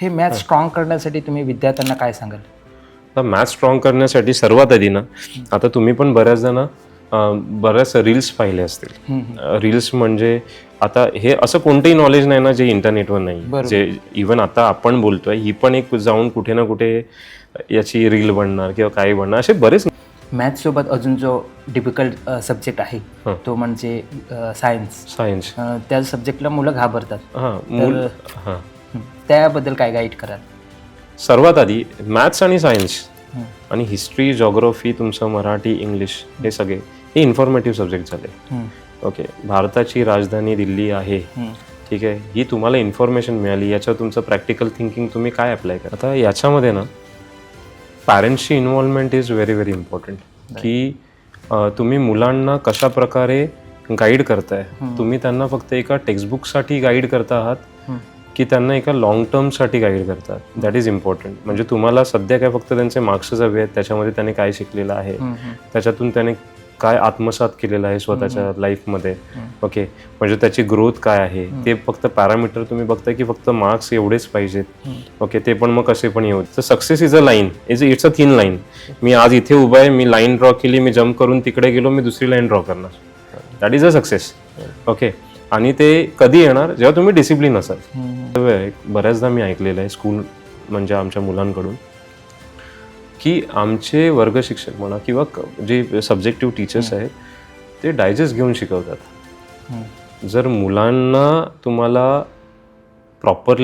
हे math strong करण्यासाठी तुम्ही विद्यार्थ्यांना काय सांगाल? आता मॅथ स्ट्रॉंग करण्यासाठी सर्वात आधी ना, आता तुम्ही पण बऱ्याचदा ना बऱ्याच रील्स पाहिले असतील. रील्स म्हणजे आता हे असं कोणतंही नॉलेज नाही ना जे इंटरनेटवर नाही, जे इव्हन आता आपण बोलतोय ही पण एक जाऊन कुठे ना कुठे याची रील बनणार किंवा काही बनणार, असे बरेच. मॅथ सोबत अजून जो डिफिकल्ट सब्जेक्ट आहे तो म्हणजे सायन्स. त्या सब्जेक्टला मुलं घाबरतात. त्याबद्दल काय गाईड कराल? सर्वात आधी मॅथ्स आणि सायन्स आणि हिस्ट्री, जॉग्राफी, तुमचं मराठी, इंग्लिश हे सगळे हे इन्फॉर्मेटिव्ह सब्जेक्ट झाले. ओके, भारताची राजधानी दिल्ली आहे, ठीक आहे, ही तुम्हाला इन्फॉर्मेशन मिळाली, याच्यावर तुमचं प्रॅक्टिकल थिंकिंग तुम्ही काय अप्लाय करा. आता याच्यामध्ये ना पॅरेंट्सची involvement is very very important. की तुम्ही मुलांना कशा प्रकारे गाईड करताय. तुम्ही त्यांना फक्त एका टेक्स्टबुकसाठी गाईड करता आहात की त्यांना एका लॉंग टर्मसाठी गाईड करतात. That is important. म्हणजे तुम्हाला सध्या काय फक्त त्यांचे मार्क्सच हवे आहेत, त्याच्यामध्ये त्याने काय शिकलेलं आहे, त्याच्यातून त्याने काय आत्मसात केलेलं आहे स्वतःच्या लाईफमध्ये. ओके, म्हणजे त्याची ग्रोथ काय आहे ते फक्त पॅरामीटर तुम्ही बघताय की फक्त मार्क्स एवढेच पाहिजेत. ओके, ते पण मग कसे पण येऊ. तर success is a line, it's a thin line. मी आज इथे उभा आहे, मी लाईन ड्रॉ केली, मी जम्प करून तिकडे गेलो, मी दुसरी लाईन ड्रॉ करणार. That is a success. Okay, आणि ते कधी येणार जेव्हा तुम्ही डिसिप्लिन असाल. बऱ्याचदा मी ऐकलेलं आहे स्कूल म्हणजे आमच्या मुलांकडून की आमचे वर्ग शिक्षक म्हणा किंवा जे सब्जेक्टिव्ह टीचर्स आहेत ते डायजेस्ट घेऊन शिकवतात. जर मुलांना तुम्हाला प्रॉपरली